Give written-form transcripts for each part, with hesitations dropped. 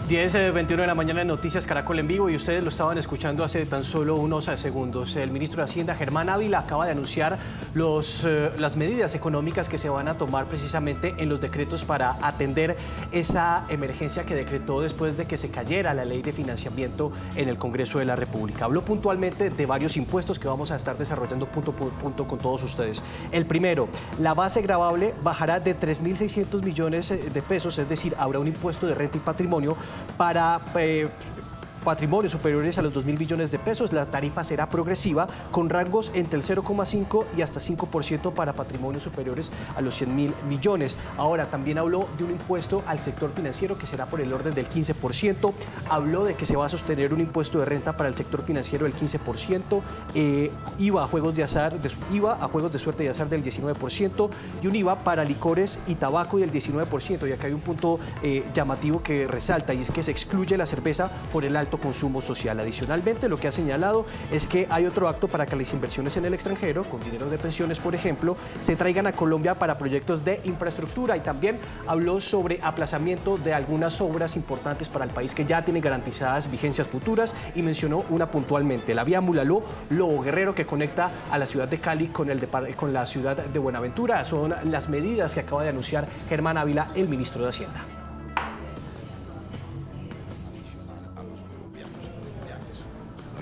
10:21 de la mañana en Noticias Caracol en vivo, y ustedes lo estaban escuchando hace tan solo unos segundos. El ministro de Hacienda, Germán Ávila, acaba de anunciar las medidas económicas que se van a tomar precisamente en los decretos para atender esa emergencia que decretó después de que se cayera la ley de financiamiento en el Congreso de la República. Habló puntualmente de varios impuestos que vamos a estar desarrollando punto por punto con todos ustedes. El primero, la base gravable bajará de 3.600 millones de pesos, es decir, habrá un impuesto de renta y patrimonio para patrimonios superiores a los 2.000 millones de pesos. La tarifa será progresiva con rangos entre el 0,5 y hasta 5% para patrimonios superiores a los 100.000 millones. Ahora, también habló de un impuesto al sector financiero que será por el orden del 15%. Habló de que se va a sostener un impuesto de renta para el sector financiero del 15%, IVA a juegos de suerte y azar del 19% y un IVA para licores y tabaco del 19%. Y acá hay un punto llamativo que resalta, y es que se excluye la cerveza por el alto consumo social. Adicionalmente, lo que ha señalado es que hay otro acto para que las inversiones en el extranjero, con dinero de pensiones, por ejemplo, se traigan a Colombia para proyectos de infraestructura. Y también habló sobre aplazamiento de algunas obras importantes para el país que ya tienen garantizadas vigencias futuras, y mencionó una puntualmente: la vía Mulaló-Lobo Guerrero, que conecta a la ciudad de Cali con la ciudad de Buenaventura. Son las medidas que acaba de anunciar Germán Ávila, el ministro de Hacienda.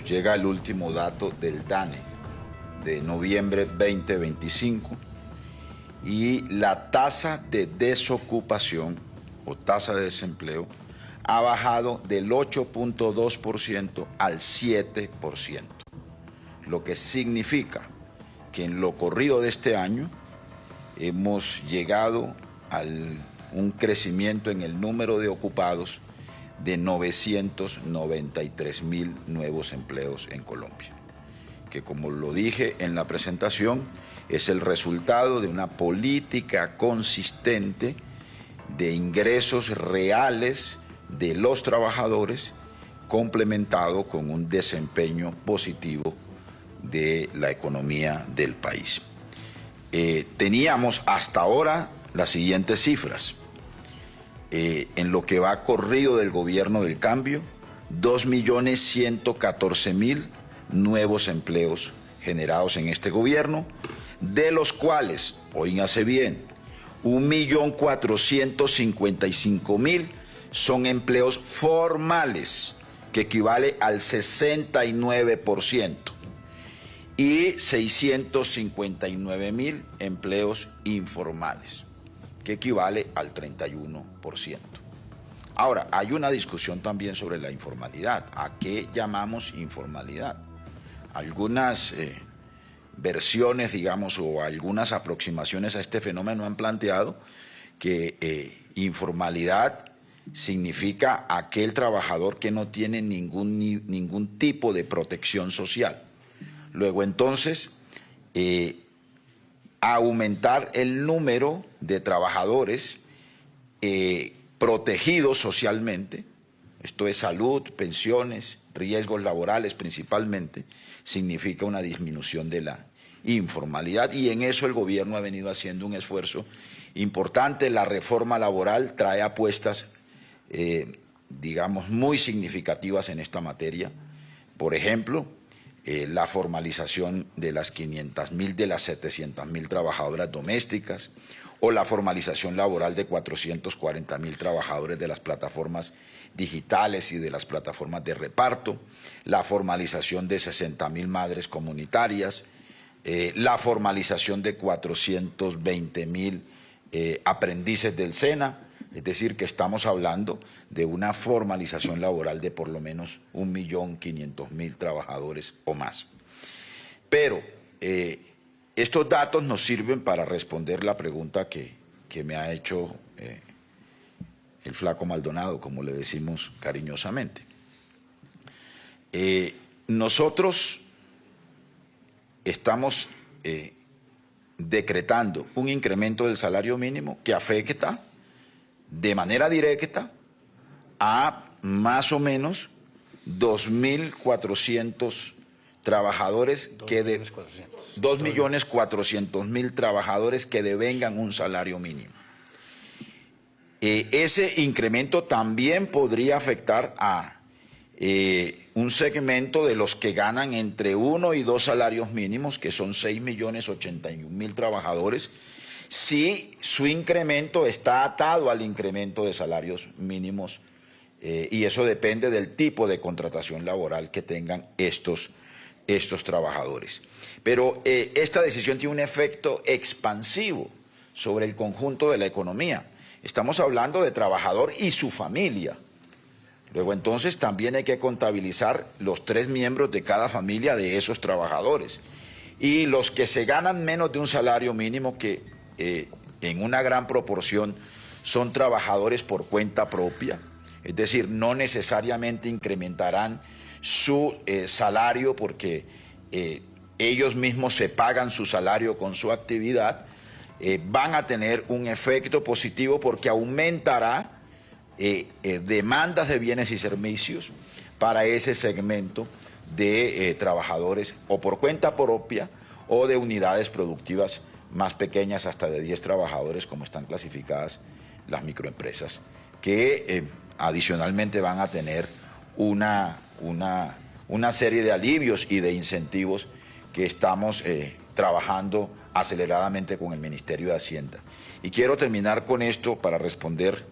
Llega el último dato del DANE de noviembre 2025 y la tasa de desocupación o tasa de desempleo ha bajado del 8.2% al 7%, lo que significa que en lo corrido de este año hemos llegado a un crecimiento en el número de ocupados de 993.000 nuevos empleos en Colombia, que, como lo dije en la presentación, es el resultado de una política consistente de ingresos reales de los trabajadores, complementado con un desempeño positivo de la economía del país. Teníamos hasta ahora las siguientes cifras. En lo que va corrido del gobierno del cambio, 2.114.000 nuevos empleos generados en este gobierno, de los cuales, oígase bien, 1.455.000 son empleos formales, que equivale al 69%, y 659.000 empleos informales, que equivale al 31%. Ahora, hay una discusión también sobre la informalidad. ¿A qué llamamos informalidad? Algunas versiones, digamos, o algunas aproximaciones a este fenómeno han planteado que informalidad significa aquel trabajador que no tiene ningún tipo de protección social. Luego, entonces, aumentar el número de trabajadores protegidos socialmente, esto es salud, pensiones, riesgos laborales principalmente, significa una disminución de la informalidad, y en eso el gobierno ha venido haciendo un esfuerzo importante. La reforma laboral trae apuestas, digamos, muy significativas en esta materia. Por ejemplo, la formalización de las 500.000 de las 700.000 trabajadoras domésticas, o la formalización laboral de 440.000 trabajadores de las plataformas digitales y de las plataformas de reparto, la formalización de 60.000 madres comunitarias, la formalización de 420.000 aprendices del SENA. Es decir, que estamos hablando de una formalización laboral de por lo menos 1.500.000 trabajadores o más. Pero estos datos nos sirven para responder la pregunta que me ha hecho el flaco Maldonado, como le decimos cariñosamente. Nosotros estamos decretando un incremento del salario mínimo que afecta de manera directa a más o menos 2.400.000 trabajadores, 2.400.000 trabajadores que devengan un salario mínimo. ese incremento también podría afectar a un segmento de los que ganan entre 1 y 2 salarios mínimos, que son 6.081.000 trabajadores, si su incremento está atado al incremento de salarios mínimos, y eso depende del tipo de contratación laboral que tengan estos trabajadores. Pero esta decisión tiene un efecto expansivo sobre el conjunto de la economía. Estamos hablando de trabajador y su familia. Luego entonces también hay que contabilizar los 3 miembros de cada familia de esos trabajadores. Y los que se ganan menos de un salario mínimo, que en una gran proporción son trabajadores por cuenta propia, es decir, no necesariamente incrementarán su salario porque ellos mismos se pagan su salario con su actividad, van a tener un efecto positivo porque aumentará demandas de bienes y servicios para ese segmento de trabajadores o por cuenta propia o de unidades productivas más pequeñas, hasta de 10 trabajadores, como están clasificadas las microempresas, que adicionalmente van a tener una serie de alivios y de incentivos que estamos trabajando aceleradamente con el Ministerio de Hacienda. Y quiero terminar con esto para responder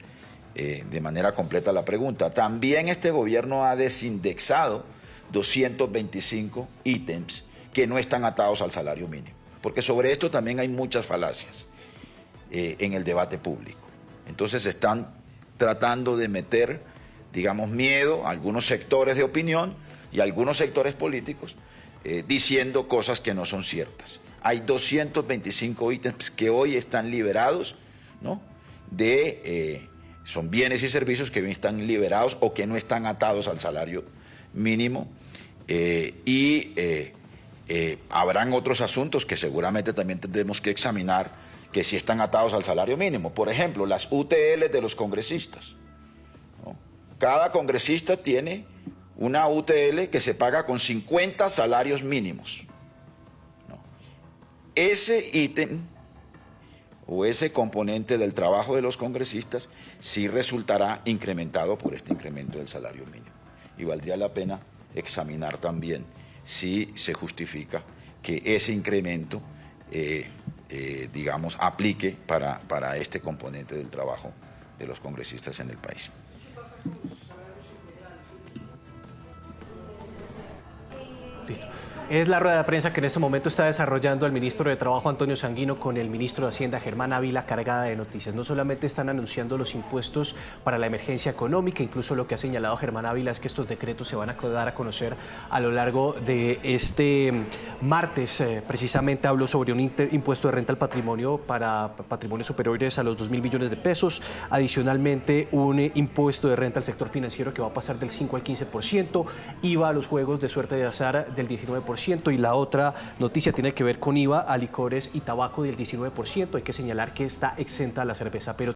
de manera completa la pregunta. También este gobierno ha desindexado 225 ítems que no están atados al salario mínimo, porque sobre esto también hay muchas falacias en el debate público. Entonces están tratando de meter, digamos, miedo a algunos sectores de opinión y a algunos sectores políticos diciendo cosas que no son ciertas. Hay 225 ítems que hoy están liberados, ¿no? Son bienes y servicios que hoy están liberados o que no están atados al salario mínimo, habrán otros asuntos que seguramente también tendremos que examinar que sí están atados al salario mínimo. Por ejemplo, las UTL de los congresistas, ¿no? Cada congresista tiene una UTL que se paga con 50 salarios mínimos, ¿no? Ese ítem o ese componente del trabajo de los congresistas sí resultará incrementado por este incremento del salario mínimo. Y valdría la pena examinar también si se justifica que ese incremento, digamos, aplique para este componente del trabajo de los congresistas en el país. Listo. Es la rueda de prensa que en este momento está desarrollando el ministro de Trabajo, Antonio Sanguino, con el ministro de Hacienda, Germán Ávila, cargada de noticias. No solamente están anunciando los impuestos para la emergencia económica, incluso lo que ha señalado Germán Ávila es que estos decretos se van a dar a conocer a lo largo de este martes. Precisamente habló sobre un impuesto de renta al patrimonio para patrimonios superiores a los 2.000 millones de pesos. Adicionalmente, un impuesto de renta al sector financiero que va a pasar del 5 al 15%, IVA a los juegos de suerte de azar del 19%, y la otra noticia tiene que ver con IVA a licores y tabaco del 19%. Hay que señalar que está exenta la cerveza, pero